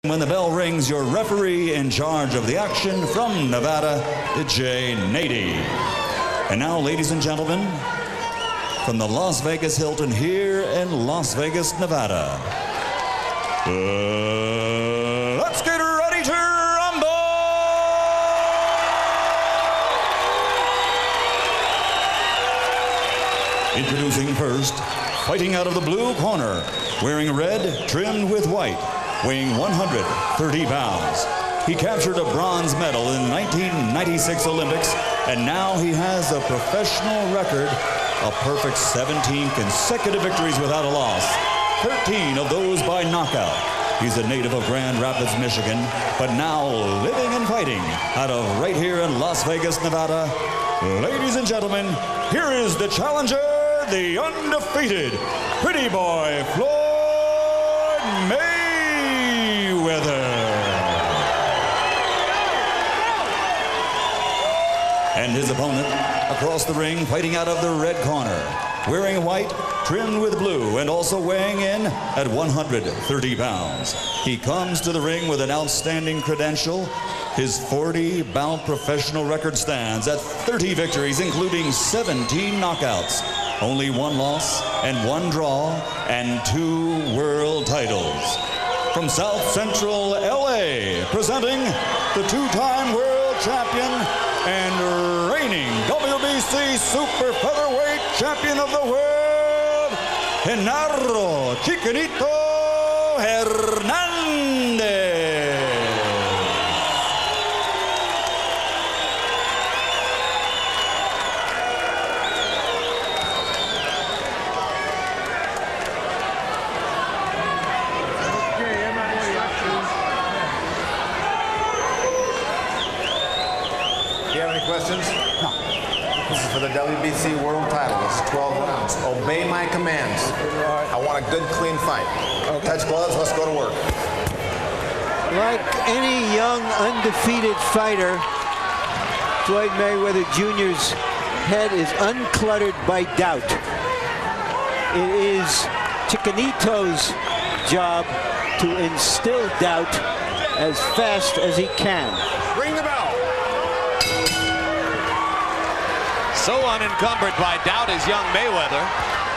When the bell rings, your referee in charge of the action from Nevada, Genaro. And now, ladies and gentlemen, from the Las Vegas Hilton here in Las Vegas, Nevada, let's get ready to rumble! Introducing first, fighting out of the blue corner, wearing red trimmed with white, weighing 130 pounds. He captured a bronze medal in 1996 Olympics, and now he has a professional record, a perfect 17 consecutive victories without a loss, 13 of those by knockout. He's a native of Grand Rapids, Michigan, but now living and fighting out of right here in Las Vegas, Nevada. Ladies and gentlemen, here is the challenger, the undefeated pretty boy, Floyd Mayweather. And his opponent across the ring, fighting out of the red corner, wearing white, trimmed with blue, and also weighing in at 130 pounds. He comes to the ring with an outstanding credential. His 40-bout professional record stands at 30 victories, including 17 knockouts, only one loss and one draw, and 2 world titles. From South Central LA, presenting the 2-time world champion and reigning WBC super featherweight champion of the world, Genaro Hernandez. Do you have any questions? No. This is for the WBC world title. It's 12 rounds. Obey my commands. I want a good, clean fight. Okay. Touch gloves. Let's go to work. Like any young, undefeated fighter, Floyd Mayweather Jr.'s head is uncluttered by doubt. It is Chicanito's job to instill doubt as fast as he can. Ring the bell. So unencumbered by doubt is young Mayweather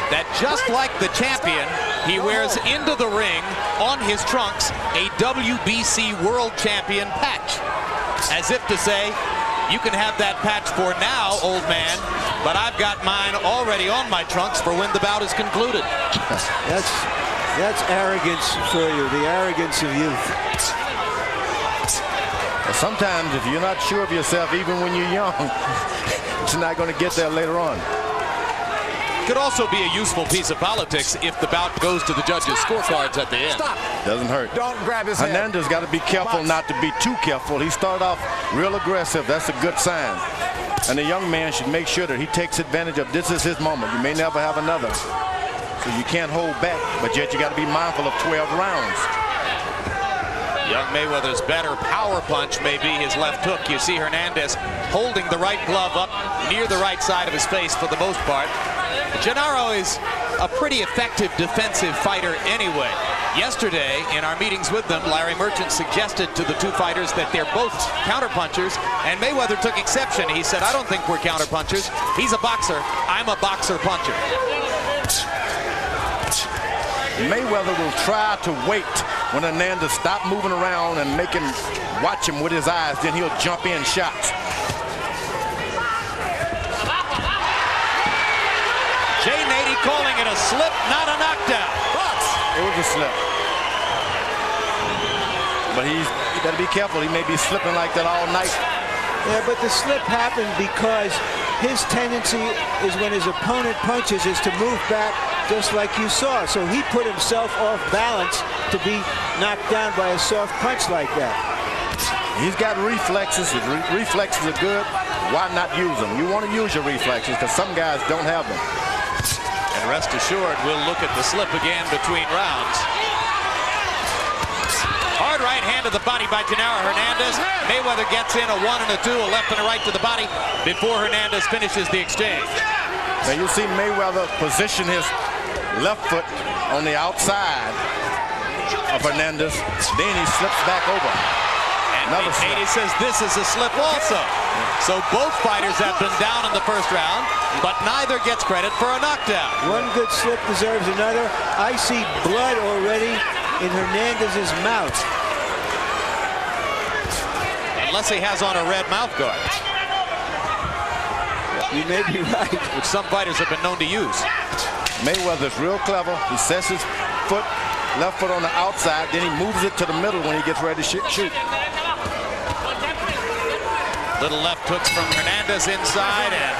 that just like the champion, he wears into the ring on his trunks a WBC World Champion patch. As if to say, you can have that patch for now, old man, but I've got mine already on my trunks for when the bout is concluded. That's arrogance for you, the arrogance of youth. Well, sometimes if you're not sure of yourself, even when you're young, you're not going to get there later on. Could also be a useful piece of politics if the bout goes to the judges' scorecards at the end. Stop. Doesn't hurt. Don't grab his head. Hernandez got to be careful not to be too careful. He started off real aggressive. That's a good sign. And the young man should make sure that he takes advantage of this is his moment. You may never have another. So you can't hold back, but yet you got to be mindful of 12 rounds. Young Mayweather's better power punch may be his left hook. You see Hernandez holding the right glove up near the right side of his face for the most part. Genaro is a pretty effective defensive fighter anyway. Yesterday, in our meetings with them, Larry Merchant suggested to the two fighters that they're both counterpunchers, and Mayweather took exception. He said, I don't think we're counterpunchers. He's a boxer. I'm a boxer puncher. Mayweather will try to wait when Hernandez stop moving around and make him watch him with his eyes, then he'll jump in shots. Genaro calling it a slip, not a knockdown. It was a slip. But he got to be careful. He may be slipping like that all night. Yeah, but the slip happened because his tendency is when his opponent punches is to move back just like you saw. So he put himself off balance to be knocked down by a soft punch like that. He's got reflexes. His reflexes are good. Why not use them? You want to use your reflexes because some guys don't have them. And rest assured, we'll look at the slip again between rounds. Hard right hand to the body by Genaro Hernandez. Mayweather gets in a 1 and a 2, a left and a right to the body before Hernandez finishes the exchange. Now you see Mayweather position his left foot on the outside of Hernandez. Then he slips back over. And Nady says this is a slip also. So both fighters have been down in the first round, but neither gets credit for a knockdown. One good slip deserves another. I see blood already in Hernandez's mouth. Unless he has on a red mouth guard. You may be right. Which some fighters have been known to use. Mayweather's real clever. He sets his foot, left foot on the outside, then he moves it to the middle when he gets ready to shoot. Little left hooks from Hernandez inside, and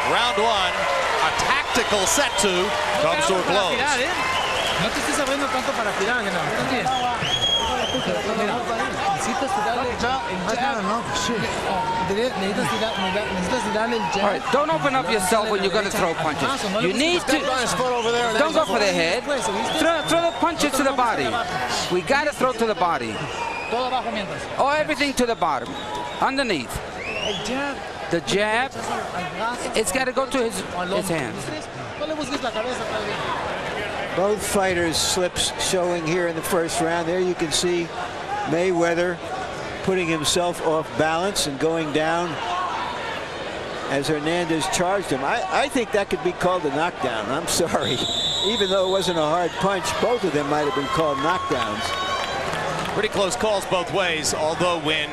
round one, a tactical set two, comes to a close. No te estés abriendo tanto para tirar, Genaro. Necesitas tirarle el jab. Necesitas tirarle el jab. All right, don't open up yourself when you're going to throw punches. You need to. Don't go for the head. Throw the punches to the body. We got to throw to the body. Or everything to the bottom, underneath. The jab, it's got to go to his hands. Both fighters' slips showing here in the first round. There you can see Mayweather putting himself off balance and going down as Hernandez charged him. I think that could be called a knockdown. I'm sorry. Even though it wasn't a hard punch, both of them might have been called knockdowns. Pretty close calls both ways, although when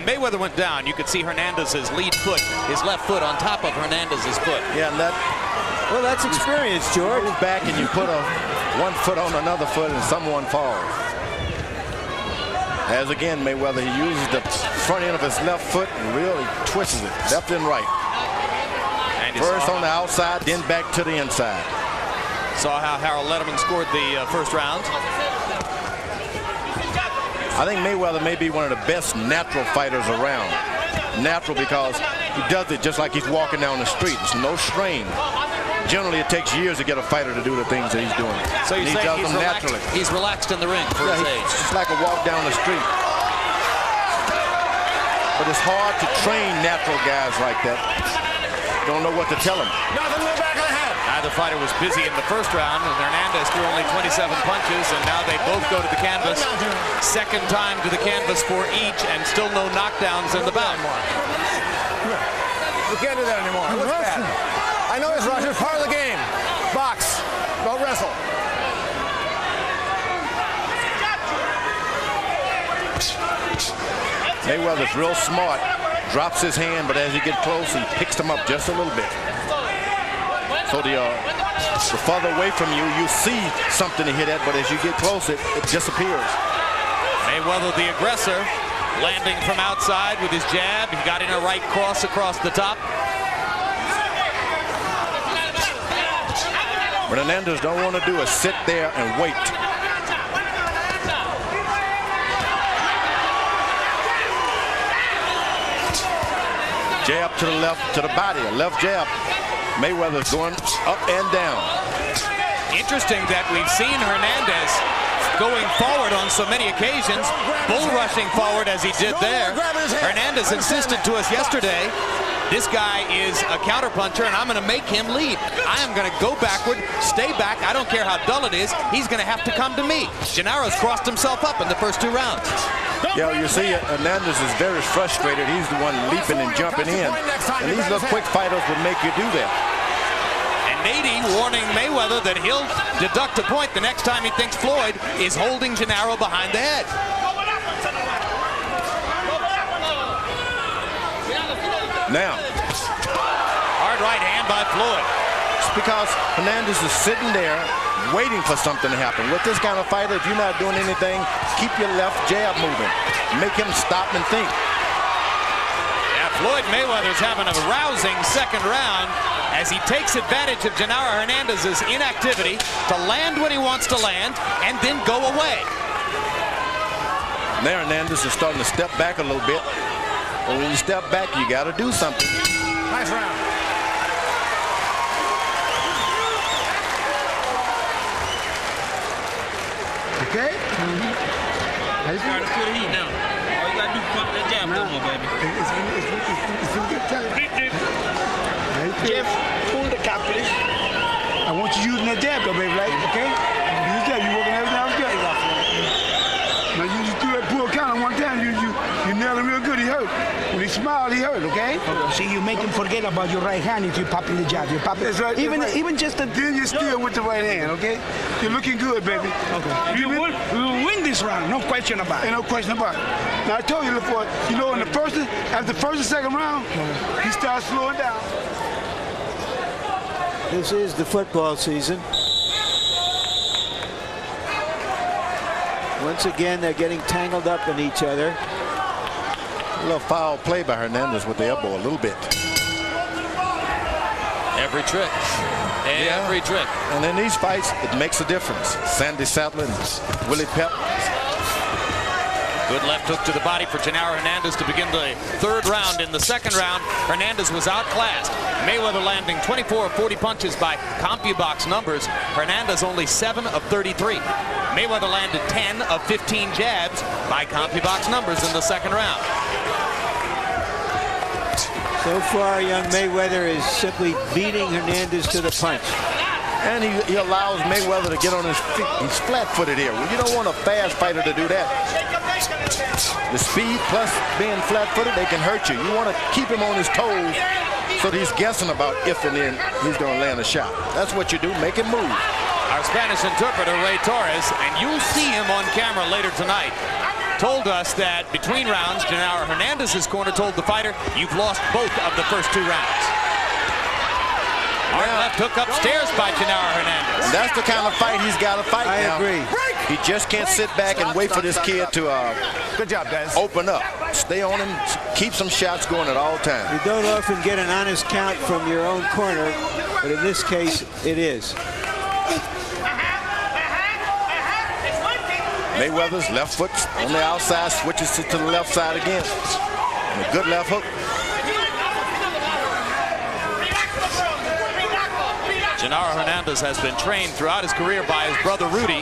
Mayweather went down, you could see Hernandez's lead foot, his left foot on top of Hernandez's foot. Yeah, and well, that's experience, George. Move back and you put one foot on another foot and someone falls. As again, Mayweather, he uses the front end of his left foot and really twists it, left and right. And first on the outside, then back to the inside. Saw how Harold Letterman scored the first round. I think Mayweather may be one of the best natural fighters around. Natural because he does it just like he's walking down the street. There's no strain. Generally, it takes years to get a fighter to do the things that he's doing. So you say does them naturally. He's relaxed in the ring for his age. It's just like a walk down the street. But it's hard to train natural guys like that. You don't know what to tell them. Nothing in the back of the head. Neither fighter was busy in the first round, and Hernandez threw only 27 punches, and now they both go to the canvas. Second time to the canvas for each, and still no knockdowns in the bout. We can't do that anymore. It looks bad. I know this, Roger. It's part of the game. Box. Don't wrestle. Mayweather's real smart. Drops his hand, but as he gets close, he picks them up just a little bit. So the farther away from you, you see something to hit at, but as you get close, it disappears. Mayweather, the aggressor, landing from outside with his jab. He got in a right cross across the top. What Hernandez don't want to do is sit there and wait. Jab to the left, to the body, a left jab. Mayweather's going up and down. Interesting that we've seen Hernandez going forward on so many occasions, bull rushing forward as he did there. Hernandez insisted to us yesterday, this guy is a counterpuncher and I'm going to make him lead. I am going to go backward, stay back. I don't care how dull it is. He's going to have to come to me. Genaro's crossed himself up in the first two rounds. Yeah, you see Hernandez is very frustrated. He's the one leaping and jumping in. And these little quick fighters would make you do that. And Nady warning Mayweather that he'll deduct a point the next time he thinks Floyd is holding Genaro behind the head. Now. Hard right hand by Floyd. It's because Hernandez is sitting there waiting for something to happen. With this kind of fighter, if you're not doing anything, keep your left jab moving. Make him stop and think. Yeah, Floyd Mayweather's having a rousing second round as he takes advantage of Genaro Hernandez's inactivity to land when he wants to land and then go away. Now Hernandez is starting to step back a little bit. But when you step back, you got to do something. Nice round. Okay? Starting to feel the heat now. All you gotta do is pump that jab no more, baby. Jeff, pull the cap, please. I want you using that jab, though, baby, right? Okay? Use that. You working everything else good. When he smiled, he hurt, okay? See, you make him forget about your right hand if you pop in the jab. You pop it. That's right. Even just a... Then you're still with the right hand, okay? You're looking good, baby. Okay. We will win this round, no question about it. Ain't no question about it. Now, I told you, LaFoy, you know, after the first and second round, he starts slowing down. This is the football season. Once again, they're getting tangled up in each other. A little foul play by Hernandez with the elbow a little bit. Every trick. Every trick. And in these fights, it makes a difference. Sandy Saddler and Willie Pep. Good left hook to the body for Genaro Hernandez to begin the third round. In the second round, Hernandez was outclassed. Mayweather landing 24 of 40 punches by CompuBox numbers. Hernandez only 7 of 33. Mayweather landed 10 of 15 jabs by CompuBox numbers in the second round. So far, young Mayweather is simply beating Hernandez to the punch. And he allows Mayweather to get on his feet. He's flat-footed here. Well, you don't want a fast fighter to do that. The speed plus being flat-footed, they can hurt you. You want to keep him on his toes so that he's guessing about if and then he's going to land a shot. That's what you do. Make him move. Our Spanish interpreter, Ray Torres, and you'll see him on camera later tonight, told us that between rounds, Genaro Hernandez's corner told the fighter, you've lost both of the first 2 rounds. Hard left hook upstairs by Genaro Hernandez. That's the kind of fight he's got to fight now. I agree. He just can't sit back and wait for this kid to Good job, guys. open up. Stay on him, keep some shots going at all times. You don't often get an honest count from your own corner, but in this case, it is. Mayweather's left foot on the outside, switches it to the left side again. And a good left hook. Genaro Hernandez has been trained throughout his career by his brother Rudy,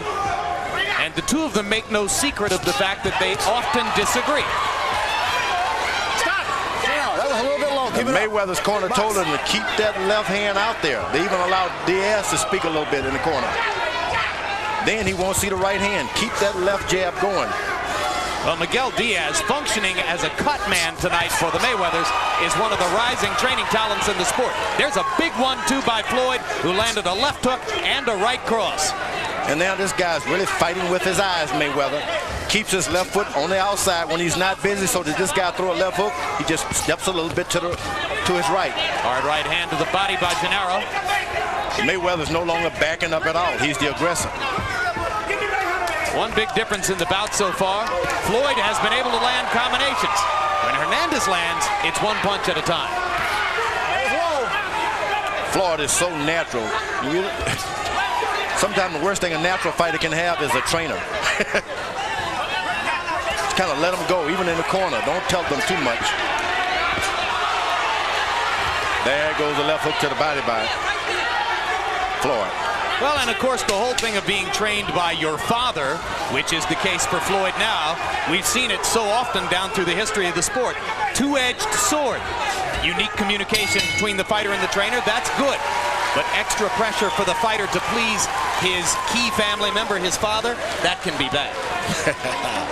and the two of them make no secret of the fact that they often disagree. Stop! That was a little bit low. And Mayweather's corner told him to keep that left hand out there. They even allowed Diaz to speak a little bit in the corner. Then he won't see the right hand. Keep that left jab going. Well, Miguel Diaz, functioning as a cut man tonight for the Mayweathers, is one of the rising training talents in the sport. There's a big 1-2 by Floyd, who landed a left hook and a right cross. And now this guy's really fighting with his eyes, Mayweather. Keeps his left foot on the outside when he's not busy, so that this guy throw a left hook, he just steps a little bit to his right. Hard right hand to the body by Genaro. Mayweather's no longer backing up at all. He's the aggressor. One big difference in the bout so far, Floyd has been able to land combinations. When Hernandez lands, it's 1 punch at a time. Floyd is so natural. Sometimes the worst thing a natural fighter can have is a trainer. Just kind of let them go, even in the corner. Don't tell them too much. There goes the left hook to the body by Floyd. Well, and of course, the whole thing of being trained by your father, which is the case for Floyd now, we've seen it so often down through the history of the sport. Two-edged sword. Unique communication between the fighter and the trainer, that's good. But extra pressure for the fighter to please his key family member, his father, that can be bad.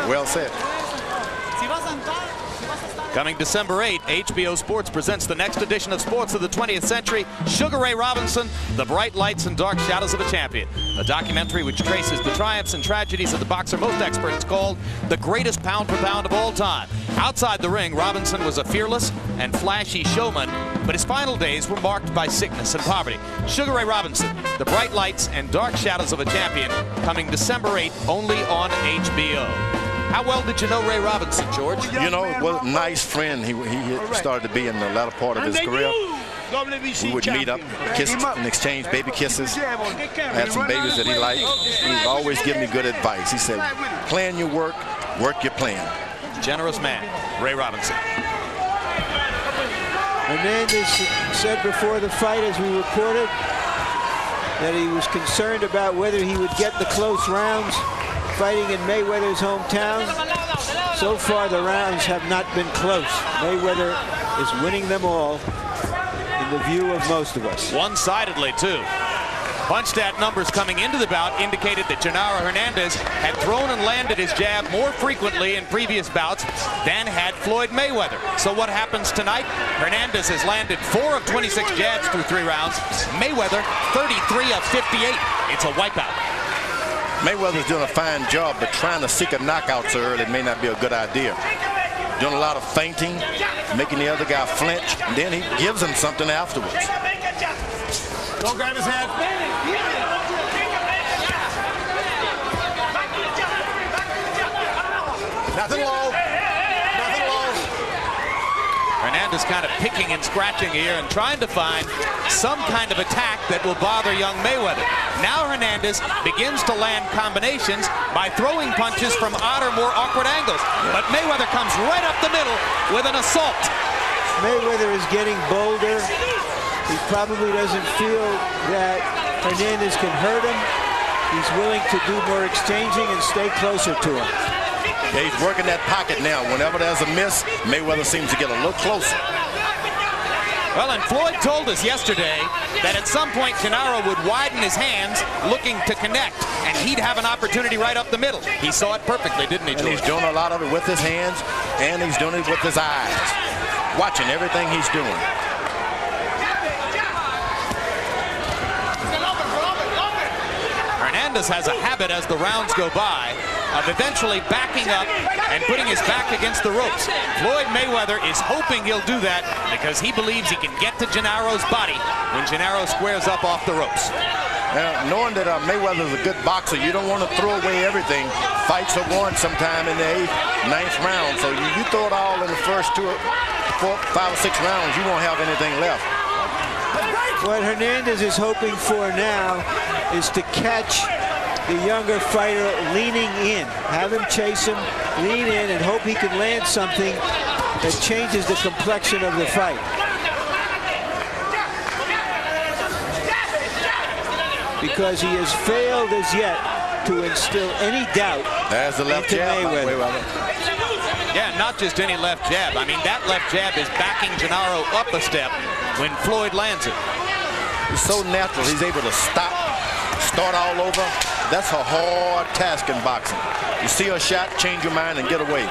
Well said. Coming December 8, HBO Sports presents the next edition of Sports of the 20th Century, Sugar Ray Robinson, The Bright Lights and Dark Shadows of a Champion. A documentary which traces the triumphs and tragedies of the boxer most experts called the greatest pound for pound of all time. Outside the ring, Robinson was a fearless and flashy showman, but his final days were marked by sickness and poverty. Sugar Ray Robinson, The Bright Lights and Dark Shadows of a Champion, coming December 8, only on HBO. How well did you know Ray Robinson, George? You know, what a nice friend he started to be in the latter part of his career. We would meet up, kiss and exchange baby kisses. Had some babies that he liked. He would always give me good advice. He said, plan your work, work your plan. Generous man, Ray Robinson. Hernandez said before the fight, as we reported, that he was concerned about whether he would get the close rounds fighting in Mayweather's hometown. So far, the rounds have not been close. Mayweather is winning them all in the view of most of us. One-sidedly, too. Bunch-stat numbers coming into the bout indicated that Genaro Hernandez had thrown and landed his jab more frequently in previous bouts than had Floyd Mayweather. So what happens tonight? Hernandez has landed 4 of 26 jabs through 3 rounds. Mayweather, 33 of 58. It's a wipeout. Mayweather's doing a fine job, but trying to seek a knockout so early may not be a good idea. Doing a lot of feinting, making the other guy flinch, and then he gives him something afterwards. Don't grab his head. Nothing low. Nothing low. Hernandez kind of picking and scratching here and trying to find some kind of attack that will bother young Mayweather. Now Hernandez begins to land combinations by throwing punches from odder, more awkward angles. But Mayweather comes right up the middle with an assault. Mayweather is getting bolder. He probably doesn't feel that Hernandez can hurt him. He's willing to do more exchanging and stay closer to him. Yeah, he's working that pocket now. Whenever there's a miss, Mayweather seems to get a little closer. Well, and Floyd told us yesterday that at some point Genaro would widen his hands looking to connect, and he'd have an opportunity right up the middle. He saw it perfectly, didn't he, George? And he's doing a lot of it with his hands, and he's doing it with his eyes. Watching everything he's doing. Hernandez has a habit as the rounds go by of eventually backing up and putting his back against the ropes. Floyd Mayweather is hoping he'll do that because he believes he can get to Genaro's body when Genaro squares up off the ropes. Now, knowing that Mayweather's a good boxer, you don't want to throw away everything. Fights are won sometime in the 8th, 9th round, so you throw it all in the first 2, 4, 5, or 6 rounds, you won't have anything left. What Hernandez is hoping for now is to catch the younger fighter leaning in. Have him chase him, lean in, and hope he can land something that changes the complexion of the fight. Because he has failed as yet to instill any doubt There's the left into jab. Mayweather. Yeah, not just any left jab. I mean, that left jab is backing Genaro up a step when Floyd lands it. He's so natural. He's able to stop, start all over. That's a hard task in boxing. You see a shot, change your mind, and get away.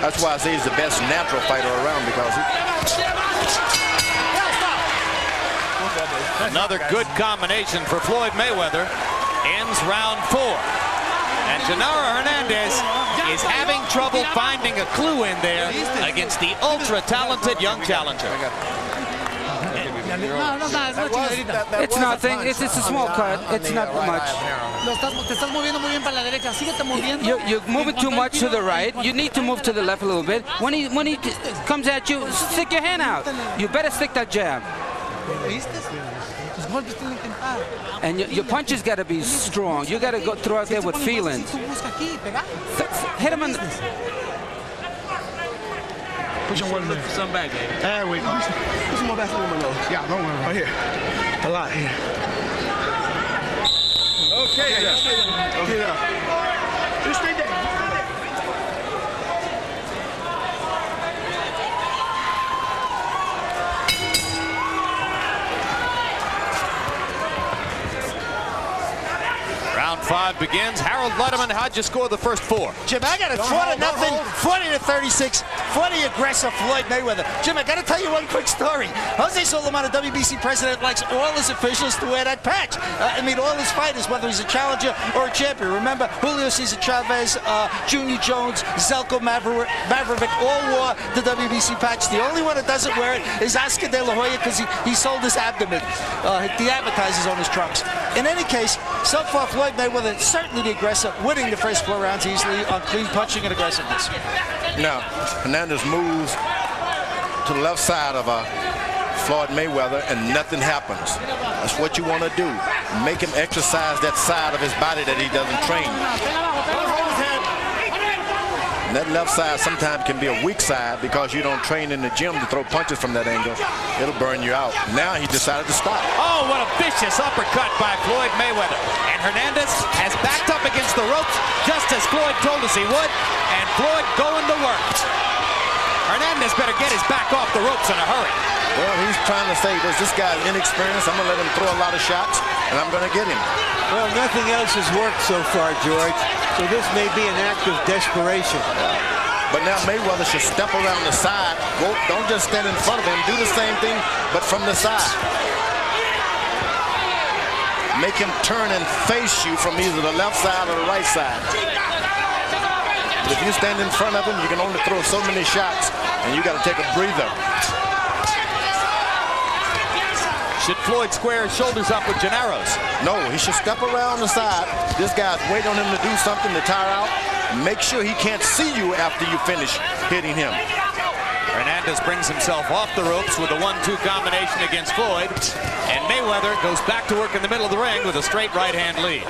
That's why I say he's the best natural fighter around, because Another good combination for Floyd Mayweather. Ends round 4. And Genaro Hernandez is having trouble finding a clue in there against the ultra-talented young challenger. It's nothing. It's a small cut. It's not much. You're moving too much to the right. You need to move to the left a little bit. When he comes at you, stick your hand out. You better stick that jab. And your punches got to be strong. You got to go through out there with feeling. Hit him in the... Push him one minute. Some back, baby. There we go. Put some more back on my nose. Yeah, don't worry. Right here. A lot here. Okay, yeah. Okay, yeah. Just stay there. Round 5 begins. Harold Letterman, how'd you score the first 4? Jim, I got a 4-0, 40-36, 40 aggressive Floyd Mayweather. Jim, I got to tell you one quick story. Jose Solomon, the WBC president, likes all his officials to wear that patch. I mean, all his fighters, whether he's a challenger or a champion. Remember, Julio Cesar Chavez, Junior Jones, Zelko Mavrovic all wore the WBC patch. The only one that doesn't wear it is Oscar De La Hoya because he sold his abdomen. The advertisers on his trunks. In any case, so far, Floyd Mayweather certainly the aggressor, winning the first 4 rounds easily on clean punching and aggressiveness. now Hernandez moves to the left side of Floyd Mayweather, and nothing happens. That's what you want to do. Make him exercise that side of his body that he doesn't train. And that left side sometimes can be a weak side because you don't train in the gym to throw punches from that angle. It'll burn you out. Now he decided to stop. Oh, what a vicious uppercut by Floyd Mayweather. And Hernandez has backed up against the ropes just as Floyd told us he would. And Floyd going to work. Hernandez better get his back off the ropes in a hurry. Well, he's trying to say, this guy's inexperienced. I'm going to let him throw a lot of shots. and I'm going to get him. Well, nothing else has worked so far, George, so this may be an act of desperation. But now Mayweather should step around the side. Don't just stand in front of him. Do the same thing, but from the side. Make him turn and face you from either the left side or the right side. But if you stand in front of him, you can only throw so many shots, and you got to take a breather. Should Floyd square his shoulders up with Genaro's? No, he should step around the side. This guy's waiting on him to do something to tire out. Make sure he can't see you after you finish hitting him. Hernandez brings himself off the ropes with a 1-2 combination against Floyd, and Mayweather goes back to work in the middle of the ring with a straight right-hand lead.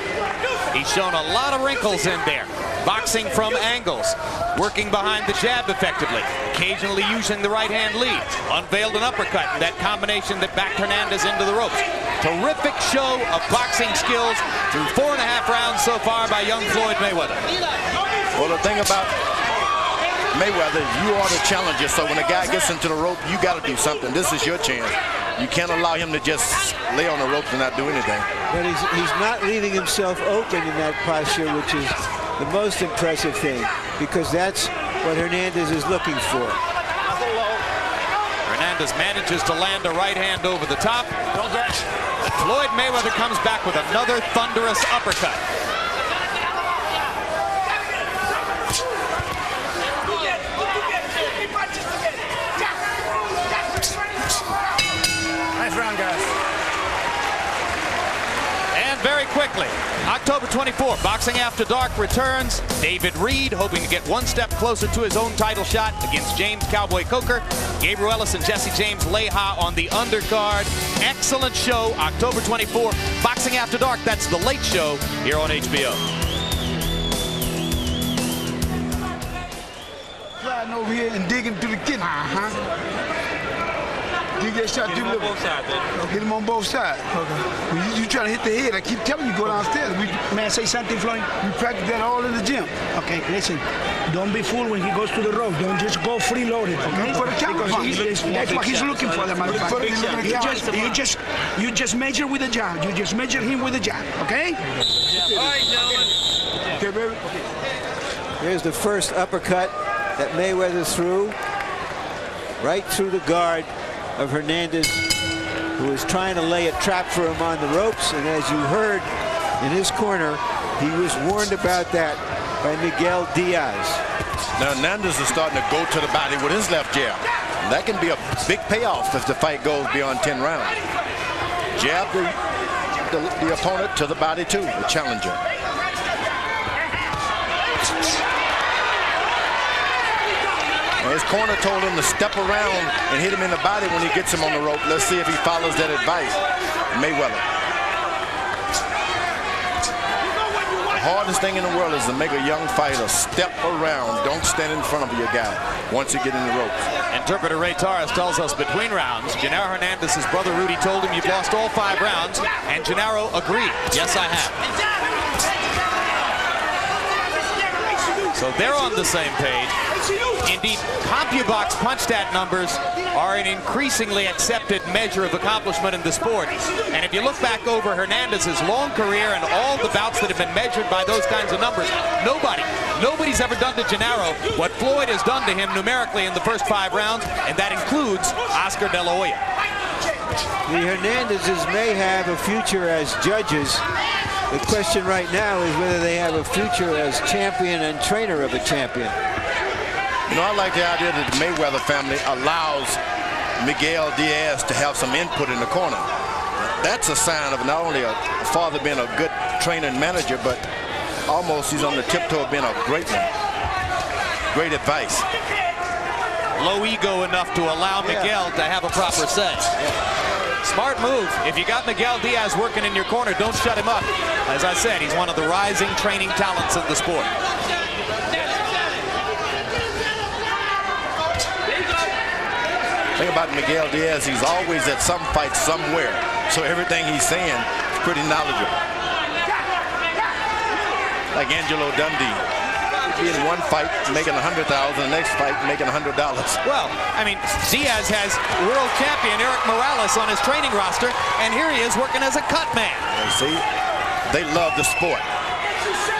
He's shown a lot of wrinkles in there, boxing from angles, working behind the jab effectively, occasionally using the right-hand lead, unveiled an uppercut in that combination that backed Hernandez into the ropes. Terrific show of boxing skills through 4.5 rounds so far by young Floyd Mayweather. Well, the thing about Mayweather, you are the challenger, so when a guy gets into the rope, you got to do something. This is your chance. You can't allow him to just lay on the ropes and not do anything. But he's not leaving himself open in that posture, which is the most impressive thing, because that's what Hernandez is looking for. Hernandez manages to land a right hand over the top. Floyd Mayweather comes back with another thunderous uppercut. Nice round, guys. And very quickly, October 24th, Boxing After Dark returns. David Reed hoping to get one step closer to his own title shot against James Cowboy Coker. Gabriel Ellis and Jesse James Leha on the undercard. Excellent show, October 24th. Boxing After Dark, that's the late show here on HBO. Flying over here and digging through the kidney. Dig that shot through the liver. Hit him on both sides. Okay. When you trying to hit the head, I keep telling you, go downstairs. May I say something, Floyd? We practice that all in the gym. Okay, listen. Don't be fooled when he goes to the rope. Don't just go freeloaded, okay? For the Because that's what he's looking for, that motherfucker. You just measure with a jab. You just measure him with a jab, okay? All right, gentlemen. Okay, baby? Here's the first uppercut that Mayweather threw right through the guard of Hernandez, who was trying to lay a trap for him on the ropes. And as you heard in his corner, he was warned about that by Miguel Diaz. Now Hernandez is starting to go to the body with his left jab. And that can be a big payoff if the fight goes beyond 10 rounds. Jab the opponent to the body too, the challenger. His corner told him to step around and hit him in the body when he gets him on the rope. Let's see if he follows that advice. Mayweather. The hardest thing in the world is to make a young fighter step around. Don't stand in front of your guy once you get in the ropes. Interpreter Ray Torres tells us between rounds, Genaro Hernandez's brother Rudy told him, "You've lost all 5 rounds," and Genaro agreed. "Yes, I have." So they're on the same page. Indeed, CompuBox punch-stat numbers are an increasingly accepted measure of accomplishment in the sport. And if you look back over Hernandez's long career and all the bouts that have been measured by those kinds of numbers, nobody's ever done to Genaro what Floyd has done to him numerically in the first 5 rounds, and that includes Oscar De La Hoya. The Hernandezes may have a future as judges. The question right now is whether they have a future as champion and trainer of a champion. You know, I like the idea that the Mayweather family allows Miguel Diaz to have some input in the corner. That's a sign of not only a father being a good trainer and manager, but almost he's on the tiptoe of being a great one. Great advice. Low ego enough to allow Miguel to have a proper say. Smart move. If you got Miguel Diaz working in your corner, don't shut him up. As I said, he's one of the rising training talents of the sport. The thing about Miguel Diaz, he's always at some fight somewhere. So everything he's saying is pretty knowledgeable. Like Angelo Dundee. be in one fight making $100,000, the next fight making $100. Well, I mean, Diaz has world champion Eric Morales on his training roster, and here he is working as a cut man. You see, they love the sport.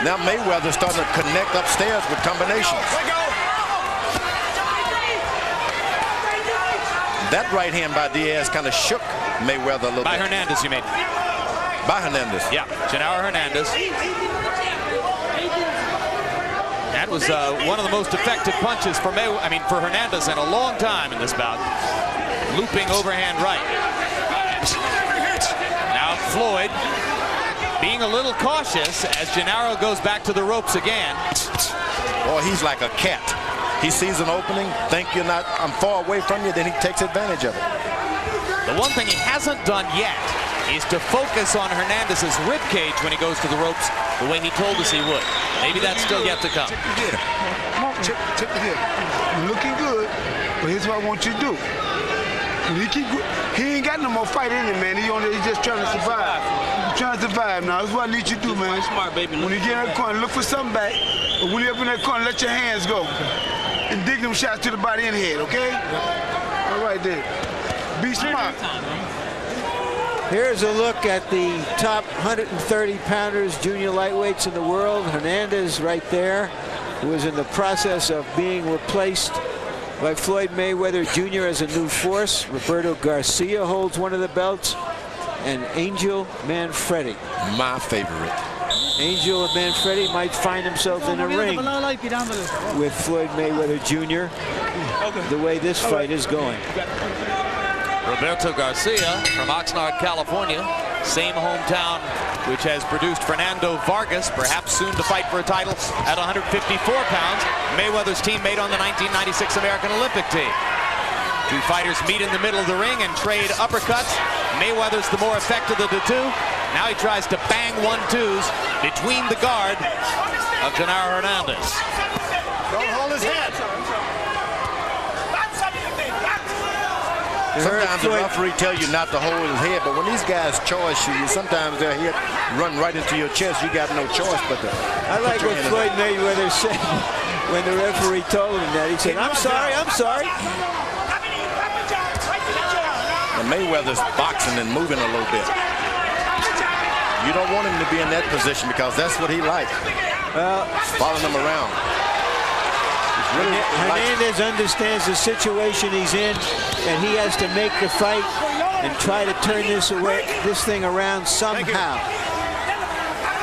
Now Mayweather's starting to connect upstairs with combinations. That right hand by Diaz kind of shook Mayweather a little bit. By Hernandez, you mean? By Hernandez. Yeah, Genaro Hernandez. That was one of the most effective punches for for Hernandez in a long time in this bout. Looping overhand right. Now Floyd being a little cautious as Genaro goes back to the ropes again. Boy, he's like a cat. He sees an opening, I'm far away from you, then he takes advantage of it. The one thing he hasn't done yet is to focus on Hernandez's rib cage when he goes to the ropes the way he told us he would. Maybe that's still yet to come. Check the head. You're looking good, but here's what I want you to do. He ain't got no more fight in him, man. He's just trying to survive. He's trying to survive now. That's what I need you to do, man. Smart, baby. When you get in that corner, look for something back. But when you're up in that corner, let your hands go. And dig them shots to the body and head, okay? All right, then. Be smart. Here's a look at the top 130 pounders, junior lightweights in the world. Hernandez right there, who is in the process of being replaced by Floyd Mayweather Jr. as a new force. Roberto Garcia holds one of the belts, and Angel Manfredi. My favorite. Angel and Manfredi might find himself in a ring with Floyd Mayweather Jr. the way this fight is going. Roberto Garcia from Oxnard, California, same hometown which has produced Fernando Vargas, perhaps soon to fight for a title at 154 pounds. Mayweather's teammate on the 1996 American Olympic team. Two fighters meet in the middle of the ring and trade uppercuts. Mayweather's the more effective of the two. Now he tries to bang 1-2s between the guard of Genaro Hernandez. Don't hold his head. Sometimes the referee tell you not to hold his head, but when these guys charge you, sometimes their head run right into your chest. You got no choice but to. I like what Floyd Mayweather said when the referee told him that. He said, "I'm sorry, I'm sorry." And Mayweather's boxing and moving a little bit. You don't want him to be in that position because that's what he likes. Following him around. Hernandez understands the situation he's in, and he has to make the fight and try to turn this thing around somehow.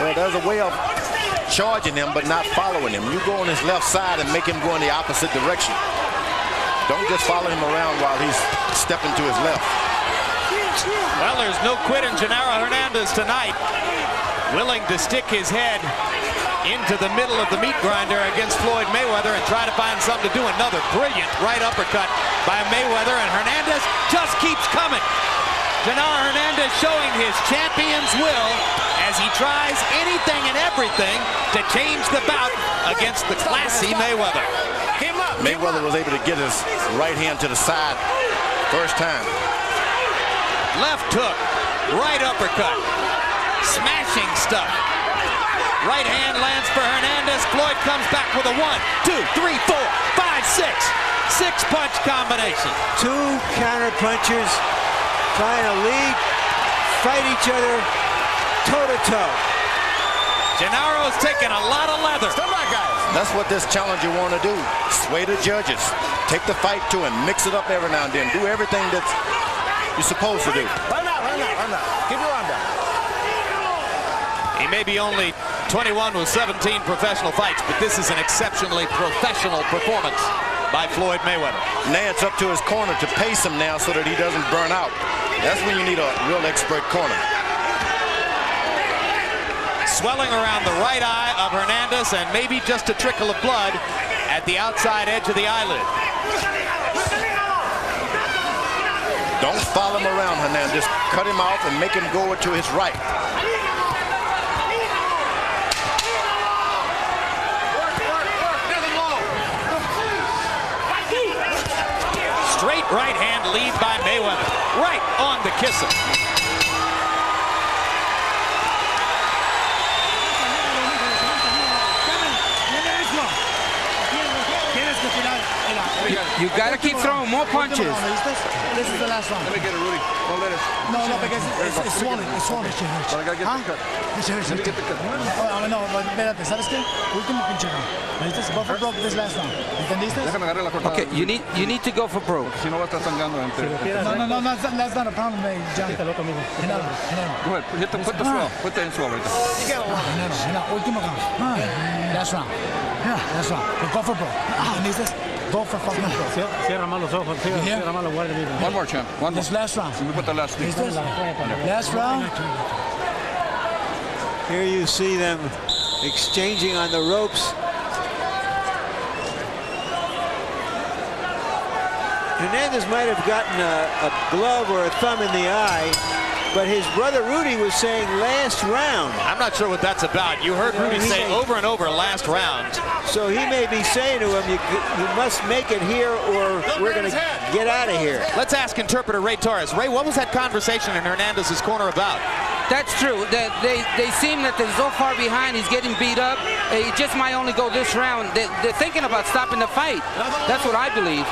Well, there's a way of charging him but not following him. You go on his left side and make him go in the opposite direction. Don't just follow him around while he's stepping to his left. Well, there's no quit in Genaro Hernandez tonight. Willing to stick his head into the middle of the meat grinder against Floyd Mayweather and try to find something to do. Another brilliant right uppercut by Mayweather, and Hernandez just keeps coming. Genaro Hernandez showing his champion's will as he tries anything and everything to change the bout against the classy Mayweather. Mayweather was able to get his right hand to the side first time. Left hook, right uppercut, smashing stuff. Right hand lands for Hernandez. Floyd comes back with a 1, 2, 3, 4, 5, 6. 6-punch combination. Two counter punchers trying to lead, fight each other toe-to-toe. Genaro's taking a lot of leather. Stand by, guys. That's what this challenger want to do. Sway the judges. Take the fight to him. Mix it up every now and then. Do everything that you're supposed to do. Run out. Keep your arm down. He may be only 21 with 17 professional fights, but this is an exceptionally professional performance by Floyd Mayweather. Now it's up to his corner to pace him now so that he doesn't burn out. That's when you need a real expert corner. Swelling around the right eye of Hernandez and maybe just a trickle of blood at the outside edge of the eyelid. Don't follow him around, Hernandez. Cut him off and make him go to his right. Straight right hand lead by Mayweather. Right on the kisser. You got to keep throwing more punches. This is the last round. Let me get it, Rudy. Don't let it. No, because it's swollen. It's swollen. But I got to get the cut. Let me get the cut. No, espérate, ¿sabes qué? Último pinche round. ¿Viste? Go for broke this last round. ¿Entendiste? Déjame agarrar la cortada. Okay, you need to go for broke. Si no va a estar sangrando entre. No, that's not a problem, John. Genaro. Go ahead. Put the swell. Put the swell right there. Genaro. Último round. Last round. Last round. Go for broke. ¿Entendiste? Go for fucking broke. Cierra mal los ojos. Cierra mal los guardias. One more, champ. One more. This last round. Let me put the last thing. Last round. Here you see them exchanging on the ropes. Hernandez might have gotten a glove or a thumb in the eye, but his brother Rudy was saying last round. I'm not sure what that's about. You heard Rudy say over and over last round. So he may be saying to him, you must make it here or we're going to get out of here. Let's ask interpreter Ray Torres. Ray, what was that conversation in Hernandez's corner about? That's true. They seem that they're so far behind. He's getting beat up. He just might only go this round. They're thinking about stopping the fight. That's what I believe.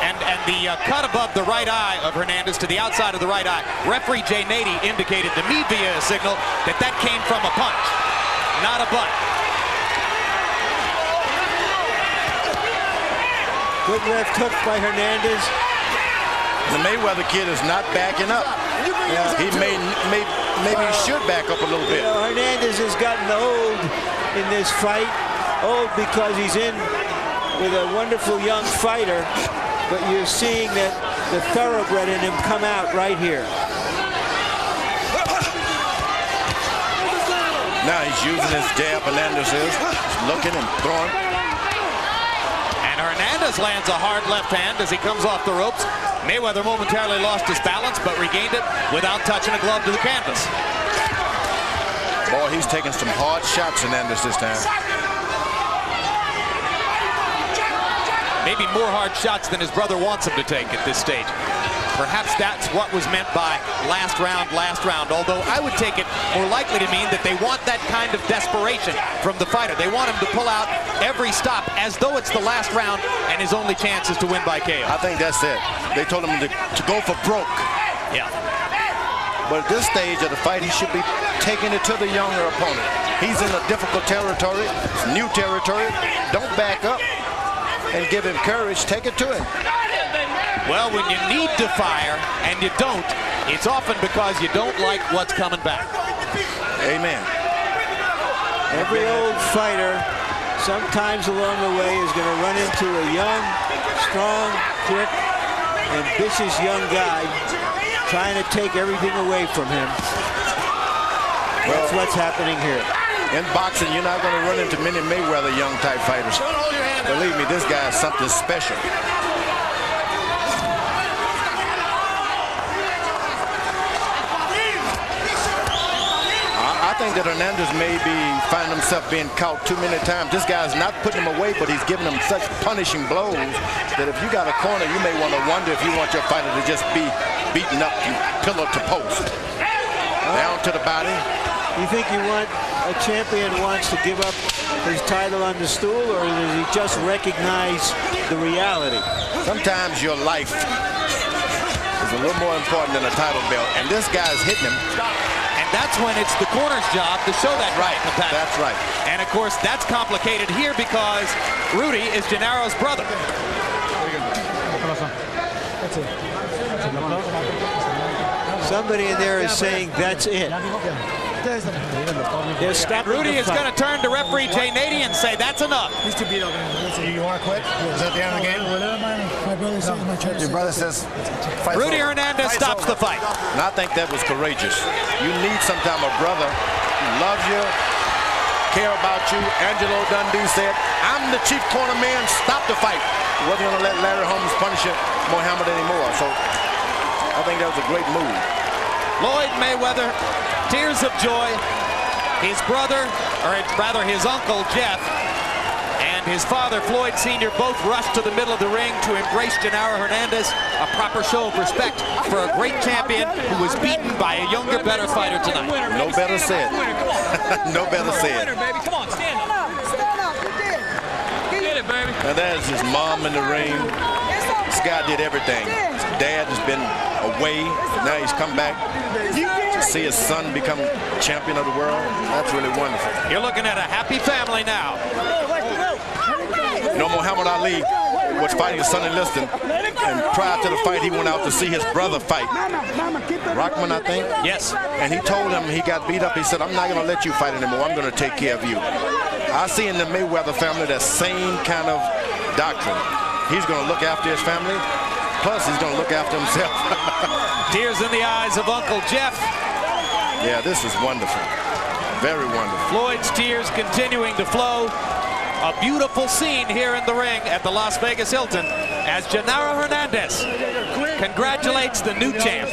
And the cut above the right eye of Hernandez to the outside of the right eye. Referee Jay Nady indicated to me via a signal that came from a punch, not a butt. Good left hook by Hernandez. The Mayweather kid is not backing up. He maybe should back up a little bit. You know, Hernandez has gotten old in this fight. Old because he's in with a wonderful young fighter. But you're seeing that the thoroughbred in him come out right here. Now he's using his jab. Hernandez is looking and throwing. And Hernandez lands a hard left hand as he comes off the ropes. Mayweather momentarily lost his balance, but regained it without touching a glove to the canvas. Boy, he's taking some hard shots, Hernandez, this time. Maybe more hard shots than his brother wants him to take at this stage. Perhaps that's what was meant by last round, although I would take it more likely to mean that they want that kind of desperation from the fighter. They want him to pull out every stop as though it's the last round and his only chance is to win by KO. I think that's it. They told him to go for broke. Yeah. But at this stage of the fight, he should be taking it to the younger opponent. He's in a difficult territory, new territory. Don't back up and give him courage. Take it to him. Well, when you need to fire and you don't, it's often because you don't like what's coming back. Amen. Every old fighter, sometimes along the way, is going to run into a young, strong, quick, ambitious young guy trying to take everything away from him. That's what's happening here. In boxing, you're not going to run into many Mayweather young type fighters. Believe me, this guy is something special. I think that Hernandez may be finding himself being caught too many times. This guy's not putting him away, but he's giving him such punishing blows that if you got a corner, you may want to wonder if you want your fighter to just be beaten up from pillar to post. Down to the body. You think a champion wants to give up his title on the stool, or does he just recognize the reality? Sometimes your life is a little more important than a title belt, and this guy's hitting him. And that's when it's the corner's job to show that right. That's right. And of course, that's complicated here because Rudy is Genaro's brother. Somebody in there is saying that's it. Rudy is going to turn to referee Jay Nady and say that's enough. You want to quit? Is that the end of the game? Your brother says Rudy Hernandez stops the fight. And I think that was courageous. You need sometimes a brother who loves you, care about you. Angelo Dundee said, I'm the chief corner man, stop the fight. He wasn't going to let Larry Holmes punish Muhammad anymore. So I think that was a great move. Floyd Mayweather, tears of joy. His brother, or rather his uncle Jeff, and his father Floyd Sr. both rushed to the middle of the ring to embrace Genaro Hernandez, a proper show of respect for a great champion who was beaten by a younger, better fighter tonight. No better said. No better said. Come on, stand up. Stand up. You did. Get it, baby. Now there's his mom in the ring. This guy did everything. His dad has been away. Now he's come back to see his son become champion of the world. That's really wonderful. You're looking at a happy family now. You know, Muhammad Ali was fighting his son in Liston, and prior to the fight, he went out to see his brother fight. Rockman, I think? Yes. And he told him he got beat up. He said, I'm not going to let you fight anymore. I'm going to take care of you. I see in the Mayweather family that same kind of doctrine. He's going to look after his family, plus he's going to look after himself. Tears in the eyes of Uncle Jeff. Yeah, this is wonderful. Very wonderful. Floyd's tears continuing to flow. A beautiful scene here in the ring at the Las Vegas Hilton as Genaro Hernandez congratulates the new champ.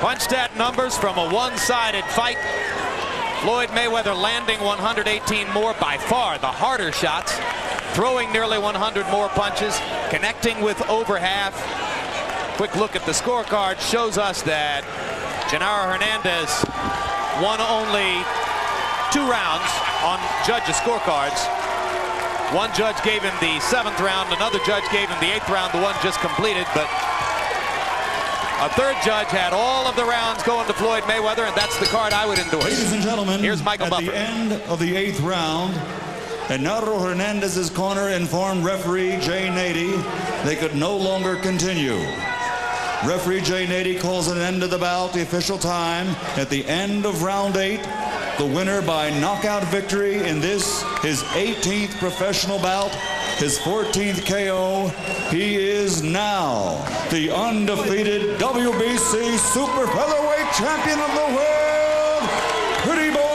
Punch stat numbers from a one-sided fight. Floyd Mayweather landing 118 more, by far the harder shots, throwing nearly 100 more punches, connecting with over half. Quick look at the scorecard shows us that Genaro Hernandez won only 2 rounds on judges' scorecards. One judge gave him the 7th round, another judge gave him the 8th round, the one just completed, but a third judge had all of the rounds going to Floyd Mayweather, and that's the card I would endorse. Ladies and gentlemen, here's Michael Buffer. At the end of the 8th round, Genaro Hernandez's corner informed referee Jay Nady they could no longer continue. Referee Jay Nady calls an end to the bout. The official time at the end of round 8. The winner by knockout victory in this, his 18th professional bout, his 14th KO. He is now the undefeated WBC Super Featherweight Champion of the World, Pretty Boy